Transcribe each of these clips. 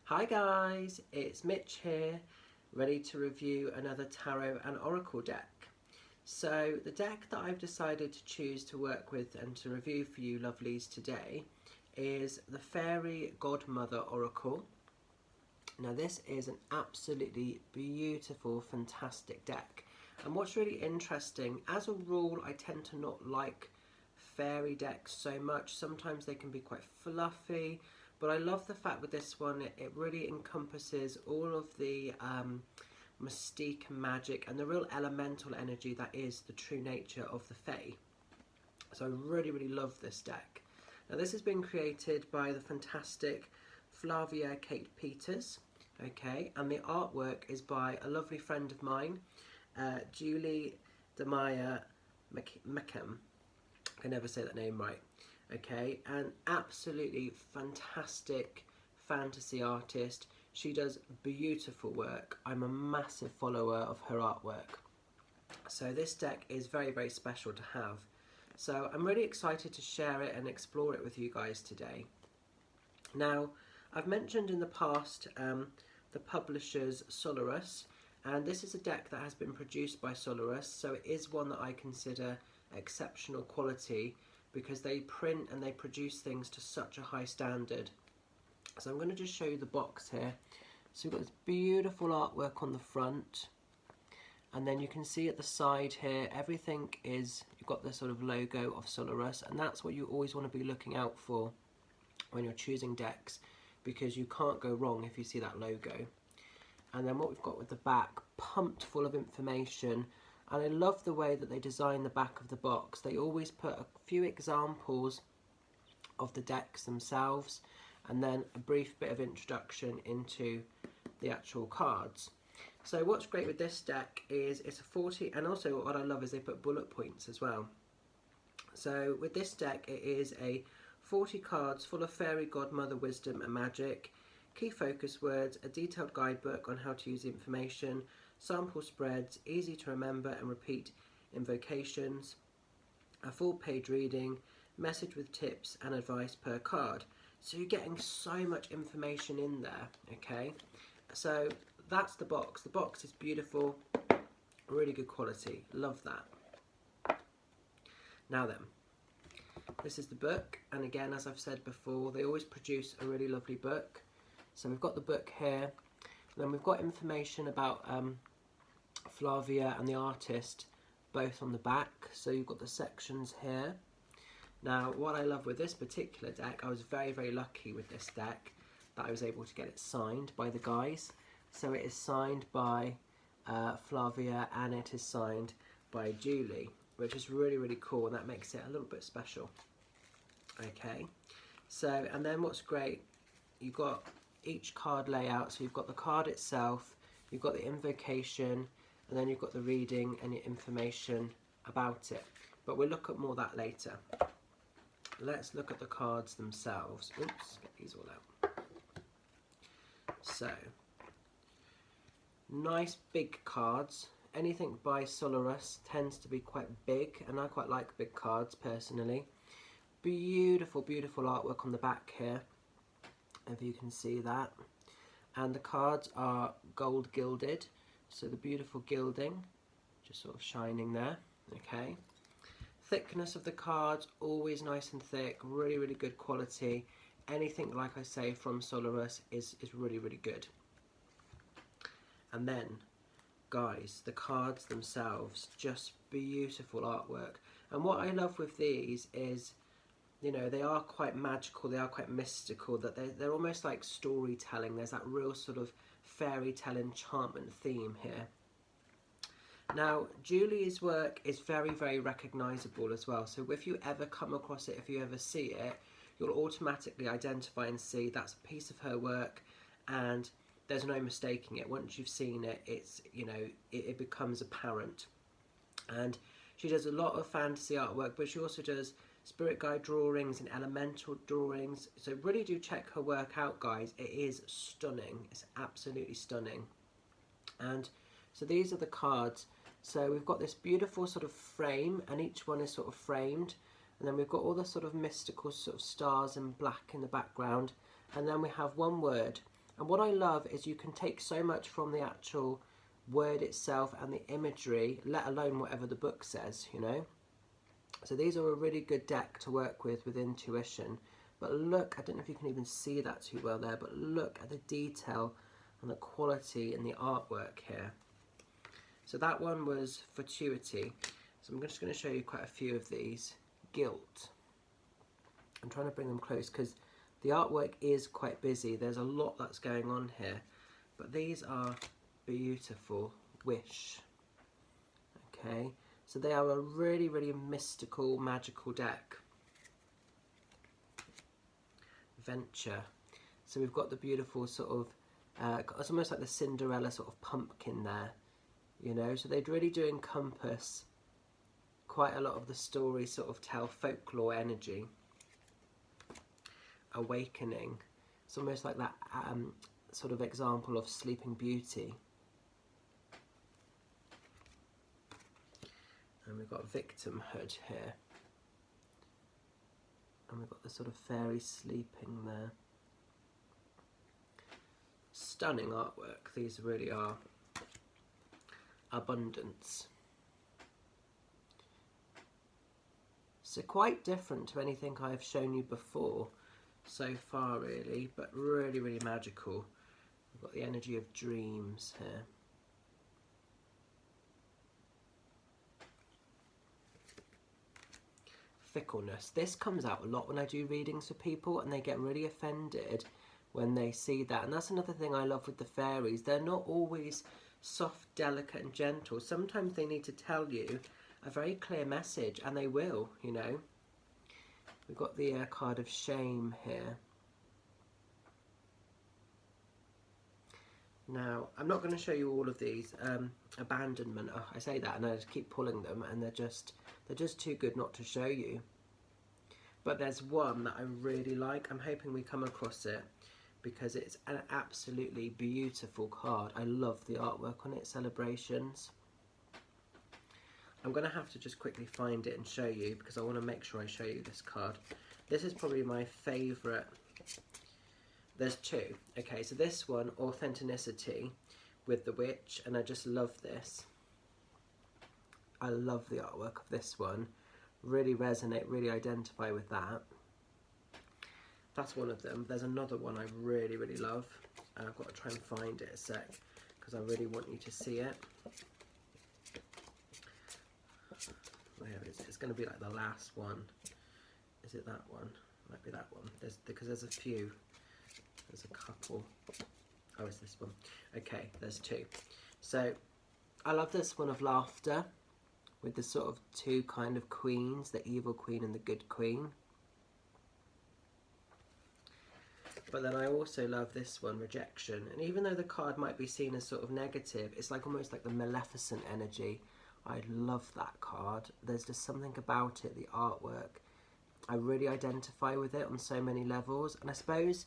Hi guys, it's Mitch here, ready to review another tarot and oracle deck. So the deck that I've decided to choose to work with and to review for you lovelies today is the Faery Godmother Oracle. Now this is an absolutely beautiful, fantastic deck. And what's really interesting, as a rule I tend to not like fairy decks so much. Sometimes they can be quite fluffy, but I love the fact with this one it really encompasses all of the mystique and magic and the real elemental energy that is the true nature of the Fae. So I really love this deck. Now this has been created by the fantastic Flavia Peters, okay, and the artwork is by a lovely friend of mine, Dhemiah Meacham. I can never say that name right. Okay, an absolutely fantastic fantasy artist. She does beautiful work. I'm a massive follower of her artwork. So this deck is very special to have. So I'm really excited to share it and explore it with you guys today. Now, I've mentioned in the past the publishers Solarus, and this is a deck that has been produced by Solarus, so it is one that I consider exceptional quality because they print and they produce things to such a high standard. So I'm going to just show you the box here. So we've got this beautiful artwork on the front, and then you can see at the side here everything is, you've got the sort of logo of Solarus, and that's what you always want to be looking out for when you're choosing decks, because you can't go wrong if you see that logo. And then what we've got with the back, pumped full of information. And I love the way that they design the back of the box. They always put a few examples of the decks themselves and then a brief bit of introduction into the actual cards. So what's great with this deck is it's a 40, and also what I love is they put bullet points as well. So with this deck it is a 40 cards full of fairy godmother wisdom and magic, key focus words, a detailed guidebook on how to use the information, sample spreads, easy to remember and repeat invocations, a full page reading, message with tips and advice per card. So you're getting so much information in there, okay? So that's the box. The box is beautiful, really good quality. Love that. Now then, this is the book, and again, as I've said before, they always produce a really lovely book. So we've got the book here. Then we've got information about Flavia and the artist both on the back. So you've got the sections here. Now what I love with this particular deck, I was very lucky with this deck that I was able to get it signed by the guys. So it is signed by Flavia and it is signed by Julie, which is really cool, and that makes it a little bit special. Okay, so and then what's great, you've got each card layout. So you've got the card itself, you've got the invocation, and then you've got the reading and your information about it. But we'll look at more of that later. Let's look at the cards themselves. Oops, get these all out. So, nice big cards. Anything by Solarus tends to be quite big, and I quite like big cards personally. Beautiful artwork on the back here, if you can see that, and the cards are gold gilded, so the beautiful gilding just sort of shining there. Okay, thickness of the cards always nice and thick, really good quality. Anything, like I say, from Solarus is really good. And then guys, the cards themselves, just beautiful artwork. And what I love with these is, you know, they are quite magical, they are quite mystical, that they're almost like storytelling. There's that real sort of fairy tale enchantment theme here. Now, Julie's work is very recognisable as well. So if you ever come across it, if you ever see it, you'll automatically identify and see that's a piece of her work, and there's no mistaking it. Once you've seen it, it's, you know, it becomes apparent. And she does a lot of fantasy artwork, but she also does spirit guide drawings and elemental drawings. So really do check her work out, guys. It is stunning. It's absolutely stunning. And so these are the cards. So we've got this beautiful sort of frame, and each one is sort of framed. And then we've got all the sort of mystical sort of stars in black in the background. And then we have one word, And what I love is you can take so much from the actual word itself and the imagery, let alone whatever the book says, you know. So these are a really good deck to work with intuition. But look, I don't know if you can even see that too well there, but look at the detail and the quality in the artwork here. So that one was Fortuity. So I'm just going to show you quite a few of these. Guilt. I'm trying to bring them close because the artwork is quite busy. There's a lot that's going on here. But these are beautiful. Wish. Okay. So they are a really, really mystical, magical deck. Venture. So we've got the beautiful sort of, it's almost like the Cinderella sort of pumpkin there, you know. So they'd really do encompass quite a lot of the story, sort of tell folklore energy. Awakening. It's almost like that sort of example of Sleeping Beauty. And we've got victimhood here. And we've got the sort of fairy sleeping there. Stunning artwork, these really are. Abundance. So quite different to anything I've shown you before so far really, but really, really magical. We've got the energy of dreams here. Fickleness. This comes out a lot when I do readings for people and they get really offended when they see that. And that's another thing I love with the fairies. They're not always soft, delicate and gentle. Sometimes they need to tell you a very clear message, and they will, you know. We've got the card of shame here. Now, I'm not going to show you all of these. Abandonment. Oh, I say that and I just keep pulling them and they're just too good not to show you. But there's one that I really like. I'm hoping we come across it because it's an absolutely beautiful card. I love the artwork on it. Celebrations. I'm going to have to just quickly find it and show you because I want to make sure I show you this card. This is probably my favourite. There's two. Okay, so this one, Authenticity with the witch, and I just love this. I love the artwork of this one. Really resonate, really identify with that. That's one of them. There's another one I really, really love. And I've got to try and find it a sec because I really want you to see it. Where is it? It's going to be like the last one. Is it that one? Might be that one. Because there's a few. There's a couple. Oh, it's this one. Okay, there's two. So I love this one of Laughter with the sort of two kind of queens, the evil queen and the good queen. But then I also love this one, Rejection. And even though the card might be seen as sort of negative, it's like almost like the Maleficent energy. I love that card. There's just something about it, the artwork. I really identify with it on so many levels. And I suppose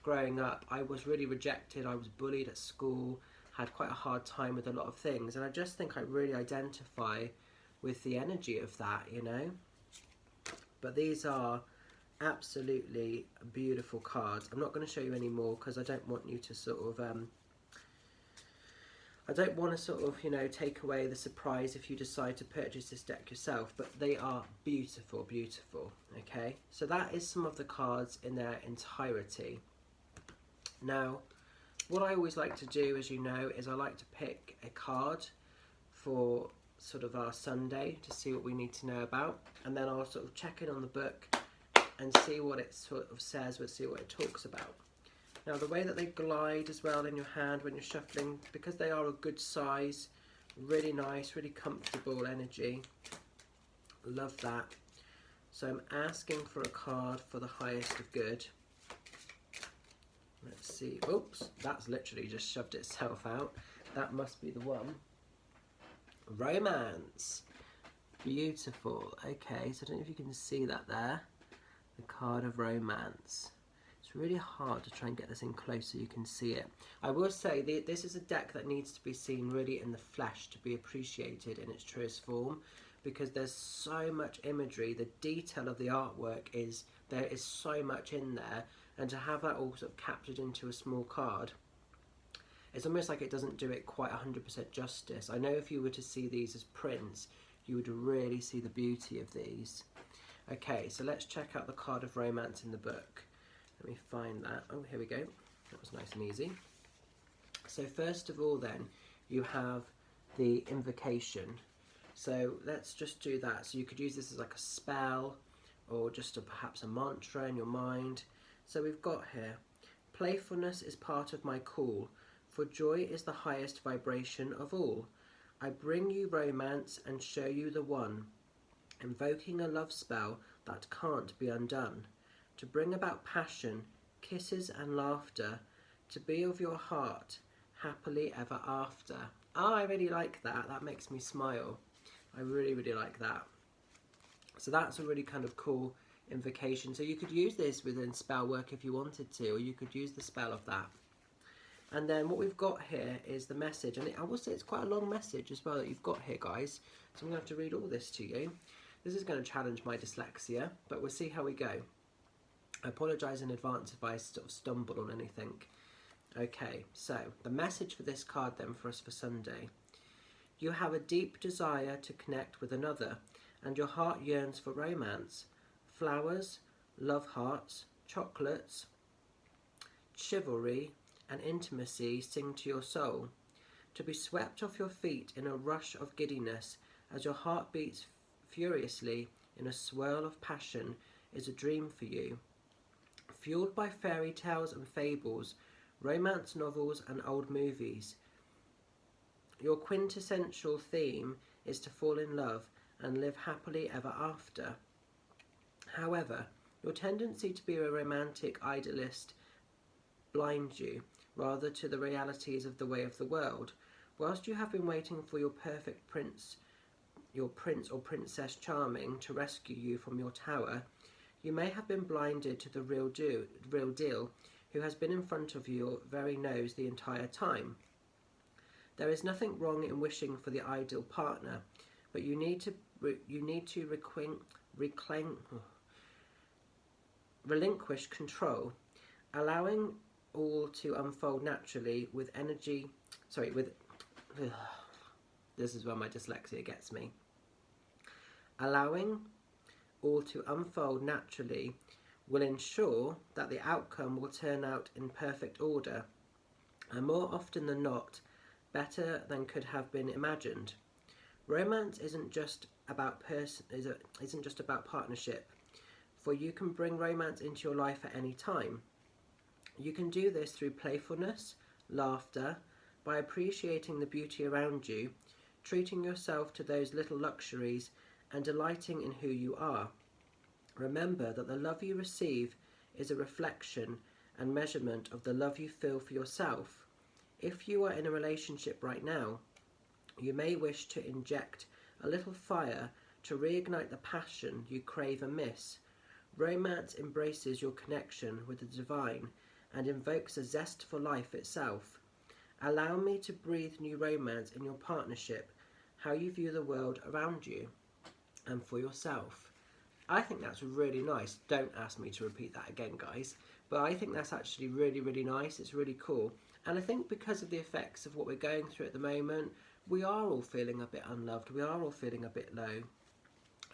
growing up, I was really rejected. I was bullied at school, had quite a hard time with a lot of things. And I just think I really identify with the energy of that, you know. But these are absolutely beautiful cards. I'm not going to show you any more because I don't want you to sort of I don't want to sort of, you know, take away the surprise if you decide to purchase this deck yourself, but they are beautiful, beautiful. Okay, so that is some of the cards in their entirety. Now, what I always like to do, as you know, is I like to pick a card for sort of our Sunday to see what we need to know about, and then I'll sort of check in on the book and see what it sort of says, we'll see what it talks about. Now the way that they glide as well in your hand when you're shuffling, because they are a good size, really nice, really comfortable energy. Love that. So I'm asking for a card for the highest of good. Let's see. Oops, that's literally just shoved itself out. That must be the one. Romance. Beautiful. Okay, so I don't know if you can see that there. The card of Romance. It's really hard to try and get this in close so you can see it. I will say this is a deck that needs to be seen really in the flesh to be appreciated in its truest form, because there's so much imagery. The detail of the artwork there is so much in there, and to have that all sort of captured into a small card, it's almost like it doesn't do it quite 100% justice. I know if you were to see these as prints, you would really see the beauty of these. Okay, so let's check out the card of romance in the book. Let me find that. Oh, here we go. That was nice and easy. So first of all then, you have the invocation. So let's just do that. So you could use this as like a spell, or just perhaps a mantra in your mind. So we've got here, playfulness is part of my call, for joy is the highest vibration of all. I bring you romance and show you the one, invoking a love spell that can't be undone, to bring about passion, kisses and laughter, to be of your heart, happily ever after. Oh, I really like that. That makes me smile. I really, really like that. So that's a really kind of cool invocation. So you could use this within spell work if you wanted to, or you could use the spell of that. And then what we've got here is the message, and I will say it's quite a long message as well that you've got here, guys. So I'm going to have to read all this to you. This is going to challenge my dyslexia, but we'll see how we go. I apologise in advance if I sort of stumble on anything. Okay, so the message for this card then for us for Sunday. You have a deep desire to connect with another, and your heart yearns for romance. Flowers, love hearts, chocolates, chivalry, and intimacy sing to your soul. To be swept off your feet in a rush of giddiness as your heart beats furiously in a swirl of passion is a dream for you. Fueled by fairy tales and fables, romance novels and old movies, your quintessential theme is to fall in love and live happily ever after. However, your tendency to be a romantic idealist blinds you rather to the realities of the way of the world. Whilst you have been waiting for your perfect prince, your prince or princess charming to rescue you from your tower, you may have been blinded to the real deal, who has been in front of your very nose the entire time. There is nothing wrong in wishing for the ideal partner, but you need to relinquish control, allowing all to unfold naturally with energy. This is where my dyslexia gets me. Allowing all to unfold naturally will ensure that the outcome will turn out in perfect order, and more often than not, better than could have been imagined. Romance isn't just about partnership, for you can bring romance into your life at any time. You can do this through playfulness, laughter, by appreciating the beauty around you, treating yourself to those little luxuries, and delighting in who you are. Remember that the love you receive is a reflection and measurement of the love you feel for yourself. If you are in a relationship right now, you may wish to inject a little fire to reignite the passion you crave and miss. Romance embraces your connection with the divine and invokes a zest for life itself. Allow me to breathe new romance in your partnership, how you view the world around you and for yourself. I think that's really nice. Don't ask me to repeat that again, guys, but I think that's actually really, really nice. It's really cool. And I think because of the effects of what we're going through at the moment, we are all feeling a bit unloved. We are all feeling a bit low.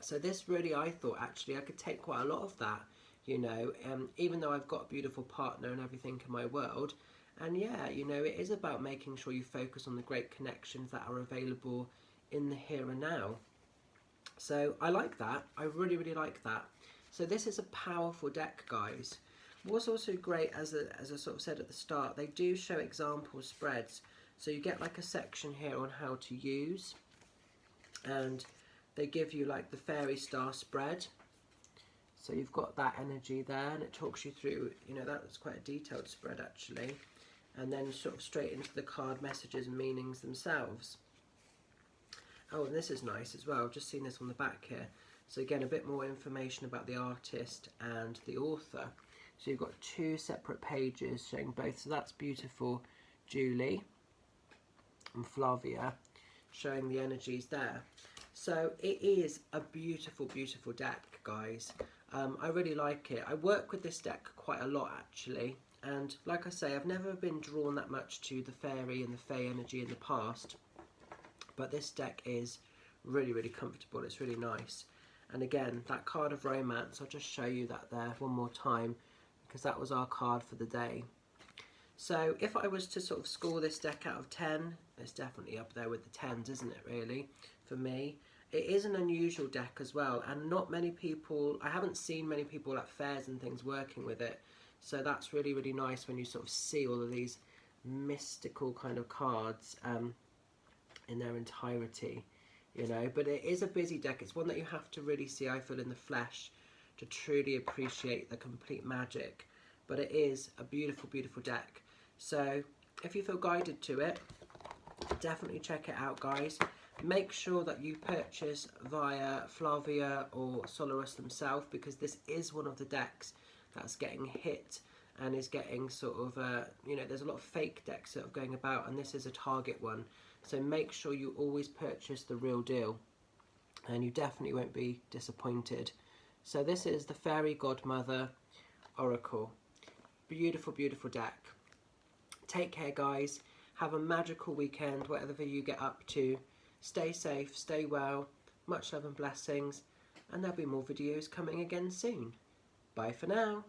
So this really, I thought, actually, I could take quite a lot of that, you know, even though I've got a beautiful partner and everything in my world. And yeah, you know, it is about making sure you focus on the great connections that are available in the here and now. So I like that. I really, really like that. So this is a powerful deck, guys. What's also great, as I sort of said at the start, they do show example spreads. So you get like a section here on how to use, and they give you like the fairy star spread. So you've got that energy there, and it talks you through, you know, that was quite a detailed spread actually. And then sort of straight into the card messages and meanings themselves. Oh, and this is nice as well. I've just seen this on the back here. So again, a bit more information about the artist and the author. So you've got two separate pages showing both. So that's beautiful, Julie and Flavia, showing the energies there. So it is a beautiful, beautiful deck, guys. I really like it. I work with this deck quite a lot actually, and like I say, I've never been drawn that much to the fairy and the fae energy in the past, but this deck is really, really comfortable. It's really nice. And again, that card of romance, I'll just show you that there one more time, because that was our card for the day. So if I was to sort of score this deck out of 10, it's definitely up there with the 10s, isn't it really, for me? It is an unusual deck as well, and not many people, I haven't seen many people at fairs and things working with it, so that's really, really nice when you sort of see all of these mystical kind of cards in their entirety, you know. But it is a busy deck. It's one that you have to really see, I feel, in the flesh to truly appreciate the complete magic. But it is a beautiful, beautiful deck. So if you feel guided to it, definitely check it out, guys. Make sure that you purchase via Flavia or Solarus themselves, because this is one of the decks that's getting hit and is getting sort of, you know, there's a lot of fake decks that are going about, and this is a target one. So make sure you always purchase the real deal, and you definitely won't be disappointed. So this is the Faery Godmother Oracle. Beautiful, beautiful deck. Take care, guys. Have a magical weekend, whatever you get up to. Stay safe, stay well. Much love and blessings. And there'll be more videos coming again soon. Bye for now.